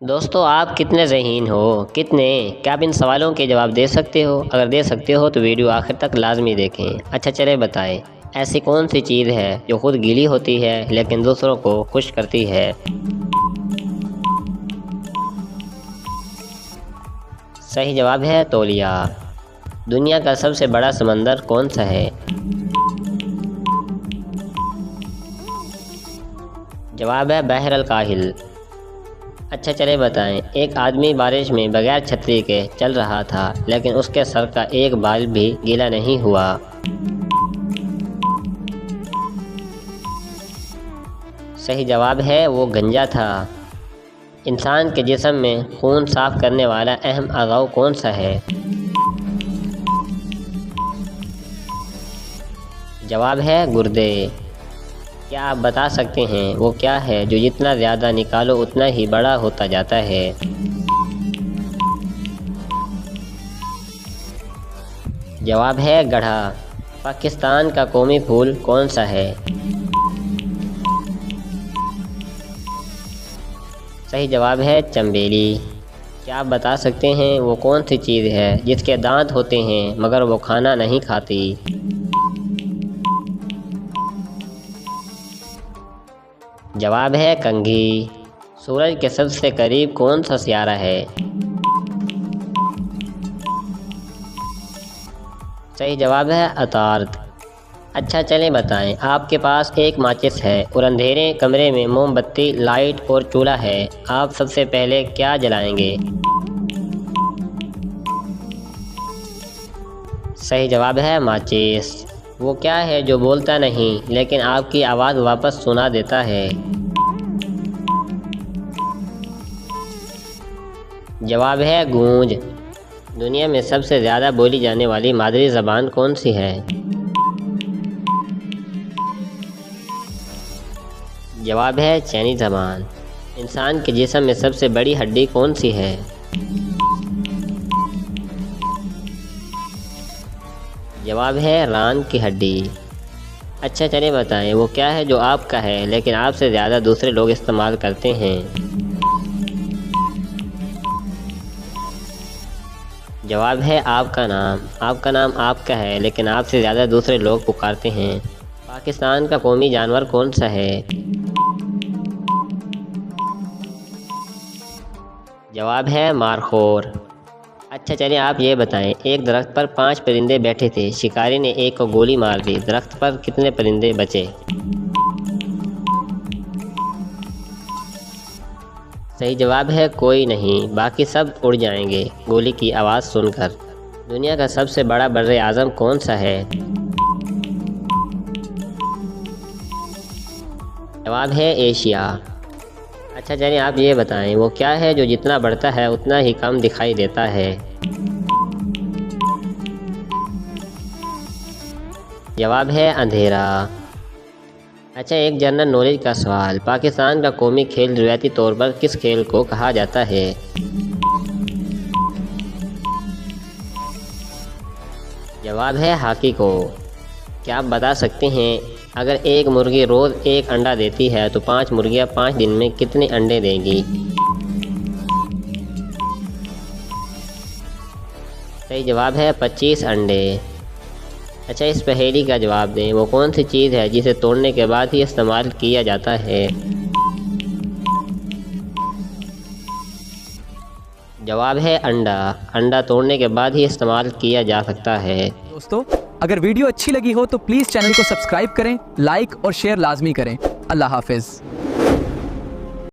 दोस्तों, आप कितने ज़हीन हो? कितने? क्या आप इन सवालों के जवाब दे सकते हो? अगर दे सकते हो तो वीडियो आखिर तक लाजमी देखें। अच्छा चले बताएं, ऐसी कौन सी चीज़ है जो खुद गीली होती है लेकिन दूसरों को खुश करती है? सही जवाब है तौलिया। दुनिया का सबसे बड़ा समंदर कौन सा है? जवाब है बहर अल काहिल। अच्छा चले बताएं, एक आदमी बारिश में बगैर छतरी के चल रहा था लेकिन उसके सर का एक बाल भी गीला नहीं हुआ। सही जवाब है वो गंजा था। इंसान के जिस्म में खून साफ करने वाला अहम अज़ा कौन सा है? जवाब है गुर्दे। क्या आप बता सकते हैं वो क्या है जो जितना ज़्यादा निकालो उतना ही बड़ा होता जाता है? जवाब है गधा। पाकिस्तान का कौमी फूल कौन सा है? सही जवाब है चंबेली। क्या आप बता सकते हैं वो कौन सी चीज़ है जिसके दांत होते हैं मगर वो खाना नहीं खाती? जवाब है कंघी। सूरज के सबसे करीब कौन सा सियारा है? सही जवाब है अतार्द। अच्छा चलें बताएं, आपके पास एक माचिस है और अंधेरे कमरे में मोमबत्ती, लाइट और चूल्हा है। आप सबसे पहले क्या जलाएंगे? सही जवाब है माचिस। वो क्या है जो बोलता नहीं लेकिन आपकी आवाज़ वापस सुना देता है? जवाब है गूंज। दुनिया में सबसे ज़्यादा बोली जाने वाली मादरी ज़बान कौन सी है? जवाब है चीनी ज़बान। इंसान के जिस्म में सबसे बड़ी हड्डी कौन सी है? जवाब है रान की हड्डी। अच्छा चलिए बताएं, वो क्या है जो आपका है लेकिन आपसे ज़्यादा दूसरे लोग इस्तेमाल करते हैं? जवाब है आपका नाम। आपका नाम आपका है लेकिन आपसे ज़्यादा दूसरे लोग पुकारते हैं। पाकिस्तान का कौमी जानवर कौन सा है? जवाब है मारखोर। अच्छा चलिए आप ये बताएं, एक दरख्त पर 5 परिंदे बैठे थे। शिकारी ने एक को गोली मार दी। दरख्त पर कितने परिंदे बचे? सही जवाब है कोई नहीं, बाकी सब उड़ जाएंगे गोली की आवाज़ सुनकर। दुनिया का सबसे बड़ा बर्रे आज़म कौन सा है? जवाब है एशिया। अच्छा चलिए आप ये बताएं, वो क्या है जो जितना बढ़ता है उतना ही कम दिखाई देता है? जवाब है अंधेरा। अच्छा एक जनरल नॉलेज का सवाल, पाकिस्तान का कौमी खेल रिवायती तौर पर किस खेल को कहा जाता है? जवाब है हॉकी को। क्या आप बता सकते हैं, अगर एक मुर्गी रोज़ एक अंडा देती है तो 5 मुर्गियां 5 दिन में कितने अंडे देंगी? सही जवाब है 25 अंडे। अच्छा इस पहेली का जवाब दें, वो कौन सी चीज़ है जिसे तोड़ने के बाद ही इस्तेमाल किया जाता है? जवाब है अंडा। अंडा तोड़ने के बाद ही इस्तेमाल किया जा सकता है। दोस्तों, अगर वीडियो अच्छी लगी हो तो प्लीज़ चैनल को सब्सक्राइब करें, लाइक और शेयर लाजमी करें। अल्लाह हाफिज़।